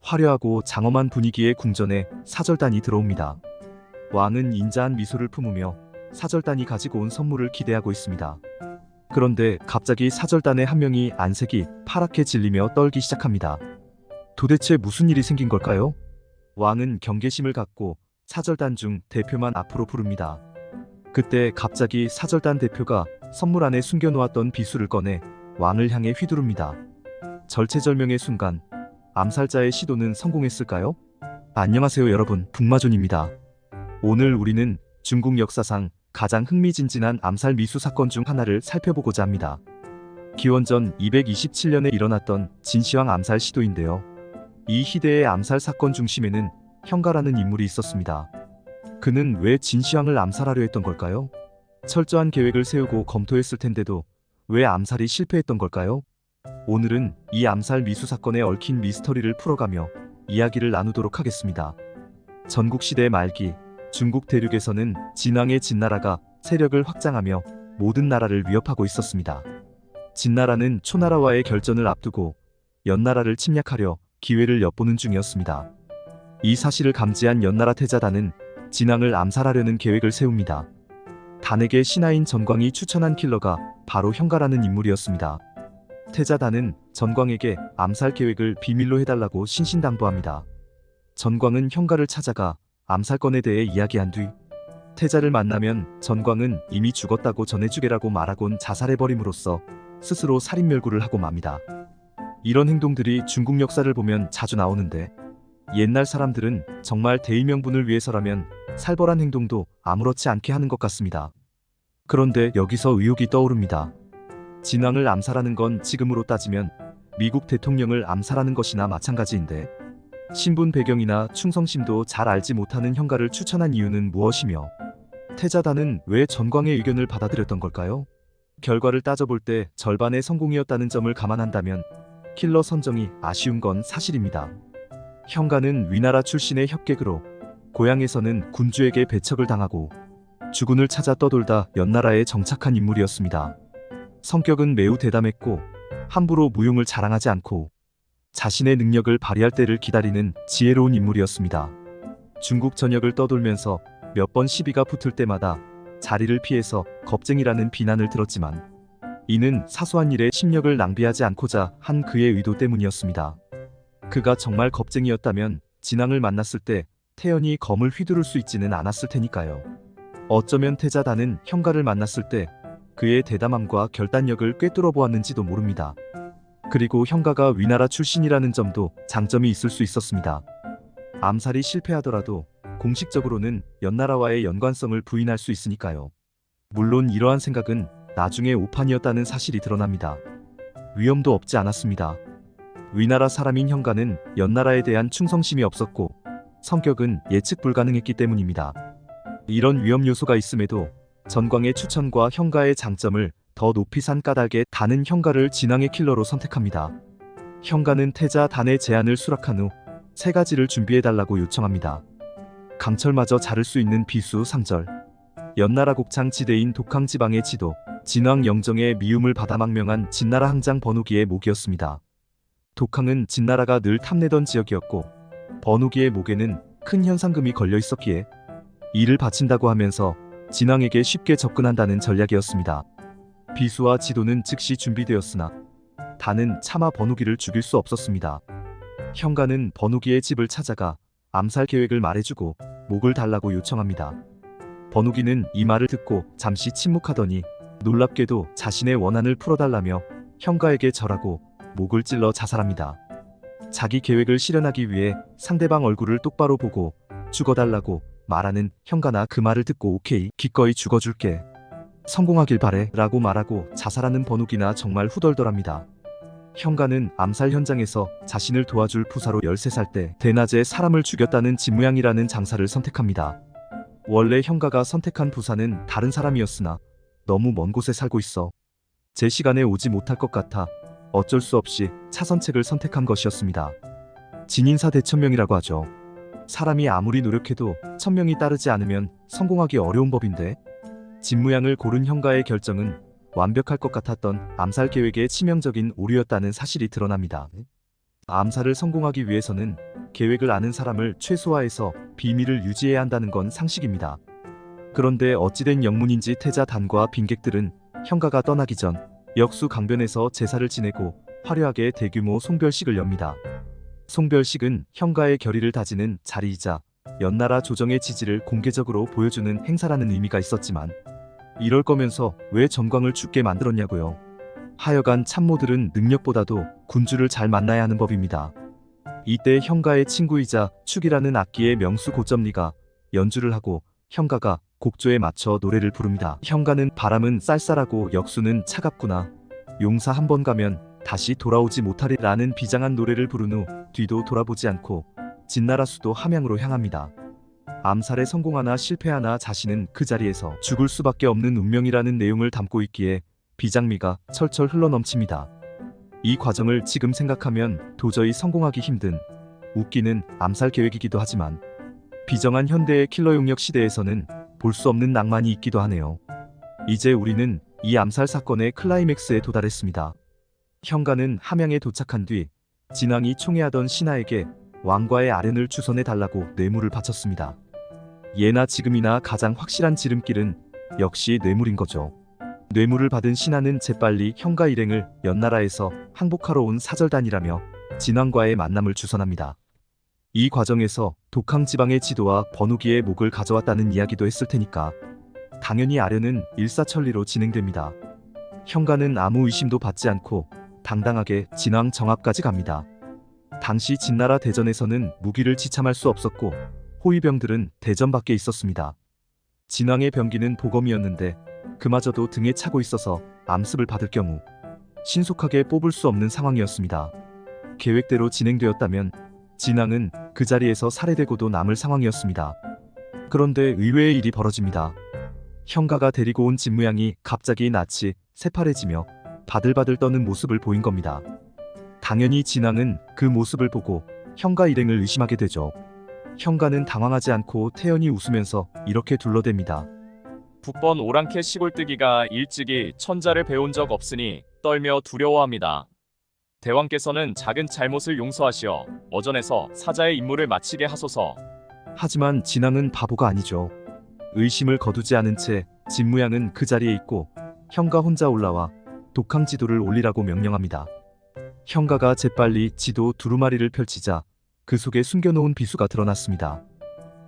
화려하고 장엄한 분위기의 궁전에 사절단이 들어옵니다. 왕은 인자한 미소를 품으며 사절단이 가지고 온 선물을 기대하고 있습니다. 그런데 갑자기 사절단의 한 명이 안색이 파랗게 질리며 떨기 시작합니다. 도대체 무슨 일이 생긴 걸까요? 왕은 경계심을 갖고 사절단 중 대표만 앞으로 부릅니다. 그때 갑자기 사절단 대표가 선물 안에 숨겨놓았던 비수를 꺼내 왕을 향해 휘두릅니다. 절체절명의 순간, 암살자의 시도는 성공했을까요? 안녕하세요 여러분, 북마존입니다. 오늘 우리는 중국 역사상 가장 흥미진진한 암살 미수 사건 중 하나를 살펴보고자 합니다. 기원전 227년에 일어났던 진시황 암살 시도인데요. 이 희대의 암살 사건 중심에는 형가라는 인물이 있었습니다. 그는 왜 진시황을 암살하려 했던 걸까요? 철저한 계획을 세우고 검토했을 텐데도 왜 암살이 실패했던 걸까요? 오늘은 이 암살 미수 사건에 얽힌 미스터리를 풀어가며 이야기를 나누도록 하겠습니다. 전국시대 말기, 중국 대륙에서는 진왕의 진나라가 세력을 확장하며 모든 나라를 위협하고 있었습니다. 진나라는 초나라와의 결전을 앞두고 연나라를 침략하려 기회를 엿보는 중이었습니다. 이 사실을 감지한 연나라 태자단은 진왕을 암살하려는 계획을 세웁니다. 단에게 신하인 전광이 추천한 킬러가 바로 형가라는 인물이었습니다. 태자단은 전광에게 암살 계획을 비밀로 해달라고 신신당부합니다. 전광은 형가를 찾아가 암살건에 대해 이야기한 뒤 태자를 만나면 전광은 이미 죽었다고 전해주게라고 말하곤 자살해버림으로써 스스로 살인멸구를 하고 맙니다. 이런 행동들이 중국 역사를 보면 자주 나오는데 옛날 사람들은 정말 대의명분을 위해서라면 살벌한 행동도 아무렇지 않게 하는 것 같습니다. 그런데 여기서 의혹이 떠오릅니다. 진왕을 암살하는 건 지금으로 따지면 미국 대통령을 암살하는 것이나 마찬가지인데 신분 배경이나 충성심도 잘 알지 못하는 형가를 추천한 이유는 무엇이며 태자단은 왜 전광의 의견을 받아들였던 걸까요? 결과를 따져볼 때 절반의 성공이었다는 점을 감안한다면 킬러 선정이 아쉬운 건 사실입니다. 형가는 위나라 출신의 협객으로 고향에서는 군주에게 배척을 당하고 주군을 찾아 떠돌다 연나라에 정착한 인물이었습니다. 성격은 매우 대담했고 함부로 무용을 자랑하지 않고 자신의 능력을 발휘할 때를 기다리는 지혜로운 인물이었습니다. 중국 전역을 떠돌면서 몇 번 시비가 붙을 때마다 자리를 피해서 겁쟁이라는 비난을 들었지만 이는 사소한 일에 심력을 낭비하지 않고자 한 그의 의도 때문이었습니다. 그가 정말 겁쟁이였다면 진왕을 만났을 때 태연히 검을 휘두를 수 있지는 않았을 테니까요. 어쩌면 태자단은 형가를 만났을 때 그의 대담함과 결단력을 꿰뚫어 보았는지도 모릅니다. 그리고 형가가 위나라 출신이라는 점도 장점이 있을 수 있었습니다. 암살이 실패하더라도 공식적으로는 연나라와의 연관성을 부인할 수 있으니까요. 물론 이러한 생각은 나중에 오판이었다는 사실이 드러납니다. 위험도 없지 않았습니다. 위나라 사람인 형가는 연나라에 대한 충성심이 없었고 성격은 예측 불가능했기 때문입니다. 이런 위험 요소가 있음에도 전광의 추천과 형가의 장점을 더 높이 산 까닭에 단은 형가를 진왕의 킬러로 선택합니다. 형가는 태자단의 제안을 수락한 후 3가지를 준비해달라고 요청합니다. 강철마저 자를 수 있는 비수 상절, 연나라 곡창 지대인 독항 지방의 지도, 진왕 영정의 미움을 받아 망명한 진나라 항장 번우기의 목이었습니다. 독항은 진나라가 늘 탐내던 지역이었고 번우기의 목에는 큰 현상금이 걸려 있었기에 이를 바친다고 하면서 진왕에게 쉽게 접근한다는 전략이었습니다. 비수와 지도는 즉시 준비되었으나 단은 차마 번우기를 죽일 수 없었습니다. 형가는 번우기의 집을 찾아가 암살 계획을 말해주고 목을 달라고 요청합니다. 번우기는 이 말을 듣고 잠시 침묵하더니 놀랍게도 자신의 원한을 풀어달라며 형가에게 절하고 목을 찔러 자살합니다. 자기 계획을 실현하기 위해 상대방 얼굴을 똑바로 보고 죽어달라고 말하는 형가나 그 말을 듣고 오케이, 기꺼이 죽어줄게, 성공하길 바래 라고 말하고 자살하는 번우기나 정말 후덜덜합니다. 형가는 암살 현장에서 자신을 도와줄 부사로 13살 때 대낮에 사람을 죽였다는 진무양이라는 장사를 선택합니다. 원래 형가가 선택한 부사는 다른 사람이었으나 너무 먼 곳에 살고 있어 제 시간에 오지 못할 것 같아 어쩔 수 없이 차선책을 선택한 것이었습니다. 진인사 대천명이라고 하죠. 사람이 아무리 노력해도 천명이 따르지 않으면 성공하기 어려운 법인데 진무양을 고른 형가의 결정은 완벽할 것 같았던 암살 계획의 치명적인 오류였다는 사실이 드러납니다. 암살을 성공하기 위해서는 계획을 아는 사람을 최소화해서 비밀을 유지해야 한다는 건 상식입니다. 그런데 어찌된 영문인지 태자 단과 빈객들은 형가가 떠나기 전 역수 강변에서 제사를 지내고 화려하게 대규모 송별식을 엽니다. 송별식은 형가의 결의를 다지는 자리이자 연나라 조정의 지지를 공개적으로 보여주는 행사라는 의미가 있었지만 이럴 거면서 왜 전광을 죽게 만들었냐고요. 하여간 참모들은 능력보다도 군주를 잘 만나야 하는 법입니다. 이때 형가의 친구이자 축이라는 악기의 명수 고점리가 연주를 하고 형가가 곡조에 맞춰 노래를 부릅니다. 형가는 바람은 쌀쌀하고 역수는 차갑구나. 용사 한 번 가면 다시 돌아오지 못하리라는 비장한 노래를 부른 후 뒤도 돌아보지 않고 진나라 수도 함양으로 향합니다. 암살에 성공하나 실패하나 자신은 그 자리에서 죽을 수밖에 없는 운명이라는 내용을 담고 있기에 비장미가 철철 흘러넘칩니다. 이 과정을 지금 생각하면 도저히 성공하기 힘든 웃기는 암살 계획이기도 하지만 비정한 현대의 킬러 용역 시대에서는 볼 수 없는 낭만이 있기도 하네요. 이제 우리는 이 암살 사건의 클라이맥스에 도달했습니다. 형가는 함양에 도착한 뒤 진왕이 총애하던 신하에게 왕과의 아련을 주선해 달라고 뇌물을 바쳤습니다. 예나 지금이나 가장 확실한 지름길은 역시 뇌물인 거죠. 뇌물을 받은 신하는 재빨리 형가 일행을 연나라에서 항복하러 온 사절단이라며 진왕과의 만남을 주선합니다. 이 과정에서 독항 지방의 지도와 번우기의 목을 가져왔다는 이야기도 했을 테니까 당연히 아련은 일사천리로 진행됩니다. 형가는 아무 의심도 받지 않고 당당하게 진왕 정앞까지 갑니다. 당시 진나라 대전에서는 무기를 지참할 수 없었고 호위병들은 대전 밖에 있었습니다. 진왕의 병기는 보검이었는데 그마저도 등에 차고 있어서 암습을 받을 경우 신속하게 뽑을 수 없는 상황이었습니다. 계획대로 진행되었다면 진왕은 그 자리에서 살해되고도 남을 상황이었습니다. 그런데 의외의 일이 벌어집니다. 형가가 데리고 온 진무양이 갑자기 낯이 새파래지며 바들바들 떠는 모습을 보인 겁니다. 당연히 진왕은 그 모습을 보고 형가 일행을 의심하게 되죠. 형가는 당황하지 않고 태연히 웃으면서 이렇게 둘러댑니다. 북번 오랑캐 시골뜨기가 일찍이 천자를 배운 적 없으니 떨며 두려워합니다. 대왕께서는 작은 잘못을 용서하시어 어전에서 사자의 임무를 마치게 하소서. 하지만 진왕은 바보가 아니죠. 의심을 거두지 않은 채 진무양은 그 자리에 있고 형가 혼자 올라와 독항 지도를 올리라고 명령합니다. 형가가 재빨리 지도 두루마리를 펼치자 그 속에 숨겨놓은 비수가 드러났습니다.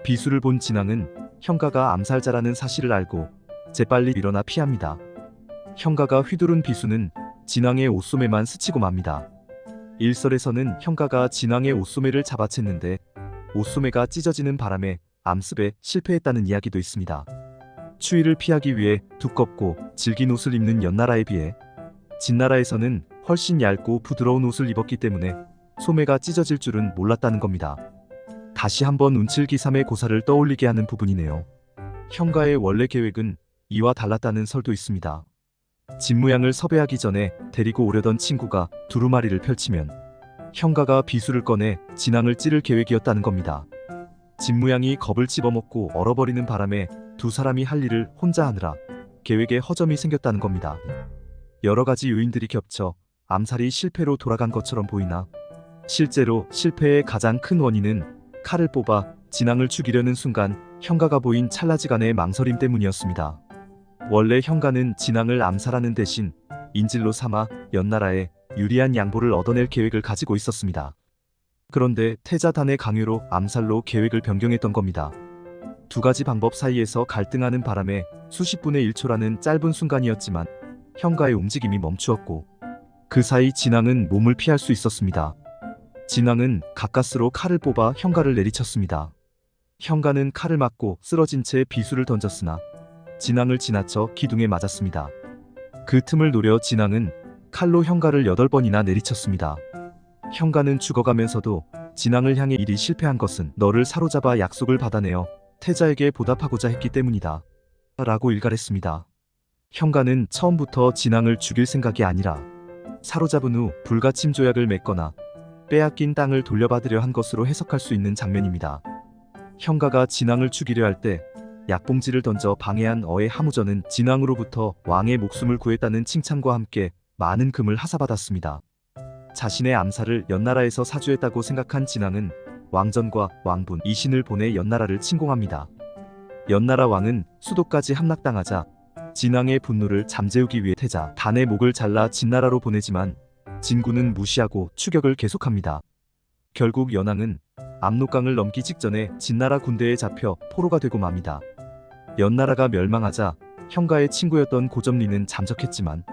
비수를 본 진왕은 형가가 암살자라는 사실을 알고 재빨리 일어나 피합니다. 형가가 휘두른 비수는 진왕의 옷소매만 스치고 맙니다. 일설에서는 형가가 진왕의 옷소매를 잡아챘는데 옷소매가 찢어지는 바람에 암습에 실패했다는 이야기도 있습니다. 추위를 피하기 위해 두껍고 질긴 옷을 입는 연나라에 비해 진나라에서는 훨씬 얇고 부드러운 옷을 입었기 때문에 소매가 찢어질 줄은 몰랐다는 겁니다. 다시 한번 운칠기삼의 고사를 떠올리게 하는 부분이네요. 형가의 원래 계획은 이와 달랐다는 설도 있습니다. 진무양을 섭외하기 전에 데리고 오려던 친구가 두루마리를 펼치면 형가가 비수를 꺼내 진왕을 찌를 계획이었다는 겁니다. 진무양이 겁을 집어먹고 얼어버리는 바람에 두 사람이 할 일을 혼자 하느라 계획에 허점이 생겼다는 겁니다. 여러 가지 요인들이 겹쳐 암살이 실패로 돌아간 것처럼 보이나 실제로 실패의 가장 큰 원인은 칼을 뽑아 진왕을 죽이려는 순간 형가가 보인 찰나지간의 망설임 때문이었습니다. 원래 형가는 진왕을 암살하는 대신 인질로 삼아 연나라에 유리한 양보를 얻어낼 계획을 가지고 있었습니다. 그런데 태자단의 강요로 암살로 계획을 변경했던 겁니다. 두 가지 방법 사이에서 갈등하는 바람에 수십 분의 1초라는 짧은 순간이었지만 형가의 움직임이 멈추었고 그 사이 진왕은 몸을 피할 수 있었습니다. 진왕은 가까스로 칼을 뽑아 형가를 내리쳤습니다. 형가는 칼을 맞고 쓰러진 채 비수를 던졌으나 진왕을 지나쳐 기둥에 맞았습니다. 그 틈을 노려 진왕은 칼로 형가를 8번이나 내리쳤습니다. 형가는 죽어가면서도 진왕을 향해 일이 실패한 것은 너를 사로잡아 약속을 받아내어 태자에게 보답하고자 했기 때문이다 라고 일갈했습니다. 형가는 처음부터 진왕을 죽일 생각이 아니라 사로잡은 후 불가침 조약을 맺거나 빼앗긴 땅을 돌려받으려 한 것으로 해석할 수 있는 장면입니다. 형가가 진왕을 죽이려 할 때 약봉지를 던져 방해한 어의 하무전은 진왕으로부터 왕의 목숨을 구했다는 칭찬과 함께 많은 금을 하사받았습니다. 자신의 암살을 연나라에서 사주했다고 생각한 진왕은 왕전과 왕분 이신을 보내 연나라를 침공합니다. 연나라 왕은 수도까지 함락당하자 진왕의 분노를 잠재우기 위해 태자 단의 목을 잘라 진나라로 보내지만 진군은 무시하고 추격을 계속합니다. 결국 연왕은 압록강을 넘기 직전에 진나라 군대에 잡혀 포로가 되고 맙니다. 연나라가 멸망하자 형가의 친구였던 고점리는 잠적했지만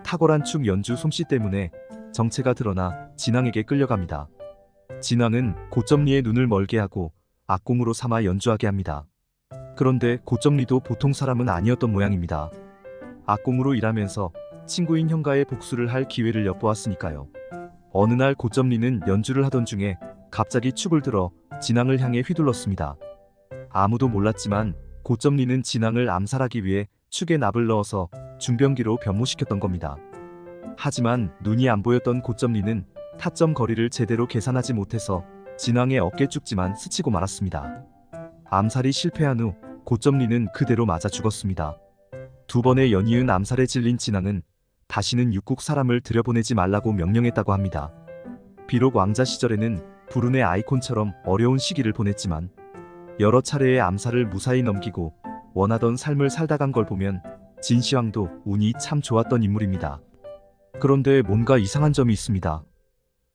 탁월한 축 연주 솜씨 때문에 정체가 드러나 진왕에게 끌려갑니다. 진왕은 고점리의 눈을 멀게 하고 악공으로 삼아 연주하게 합니다. 그런데 고점리도 보통 사람은 아니었던 모양입니다. 악공으로 일하면서 친구인 형가의 복수를 할 기회를 엿보았으니까요. 어느 날 고점리는 연주를 하던 중에 갑자기 축을 들어 진왕을 향해 휘둘렀습니다. 아무도 몰랐지만 고점리는 진왕을 암살하기 위해 축에 납을 넣어서 중병기로 변모시켰던 겁니다. 하지만 눈이 안 보였던 고점리는 타점 거리를 제대로 계산하지 못해서 진왕의 어깨 쭉지만 스치고 말았습니다. 암살이 실패한 후 고점리는 그대로 맞아 죽었습니다. 두 번의 연이은 암살에 질린 진왕은 다시는 육국 사람을 들여보내지 말라고 명령했다고 합니다. 비록 왕자 시절에는 불운의 아이콘처럼 어려운 시기를 보냈지만 여러 차례의 암살을 무사히 넘기고 원하던 삶을 살다 간 걸 보면 진시황도 운이 참 좋았던 인물입니다. 그런데 뭔가 이상한 점이 있습니다.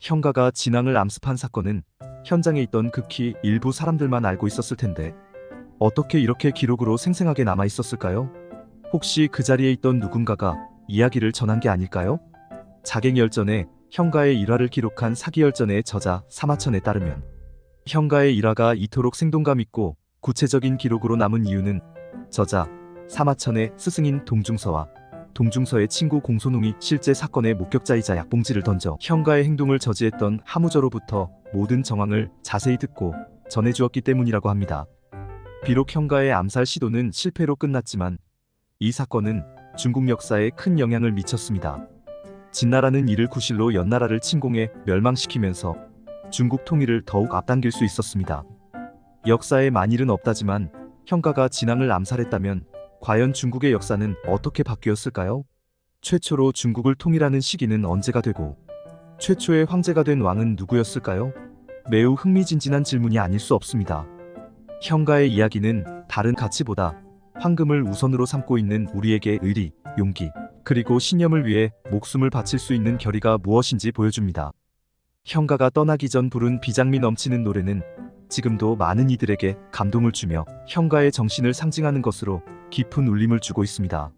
형가가 진왕을 암습한 사건은 현장에 있던 극히 일부 사람들만 알고 있었을 텐데 어떻게 이렇게 기록으로 생생하게 남아 있었을까요? 혹시 그 자리에 있던 누군가가 이야기를 전한 게 아닐까요? 자갱열전에 형가의 일화를 기록한 사기열전의 저자 사마천에 따르면 형가의 일화가 이토록 생동감 있고 구체적인 기록으로 남은 이유는 저자 사마천의 스승인 동중서와 동중서의 친구 공손웅이 실제 사건의 목격자이자 약봉지를 던져 형가의 행동을 저지했던 하무저로부터 모든 정황을 자세히 듣고 전해주었기 때문이라고 합니다. 비록 형가의 암살 시도는 실패로 끝났지만 이 사건은 중국 역사에 큰 영향을 미쳤습니다. 진나라는 이를 구실로 연나라를 침공해 멸망시키면서 중국 통일을 더욱 앞당길 수 있었습니다. 역사에 만일은 없다지만 형가가 진왕을 암살했다면 과연 중국의 역사는 어떻게 바뀌었을까요? 최초로 중국을 통일하는 시기는 언제가 되고 최초의 황제가 된 왕은 누구였을까요? 매우 흥미진진한 질문이 아닐 수 없습니다. 형가의 이야기는 다른 가치보다 황금을 우선으로 삼고 있는 우리에게 의리, 용기, 그리고 신념을 위해 목숨을 바칠 수 있는 결의가 무엇인지 보여줍니다. 형가가 떠나기 전 부른 비장미 넘치는 노래는 지금도 많은 이들에게 감동을 주며 형가의 정신을 상징하는 것으로 깊은 울림을 주고 있습니다.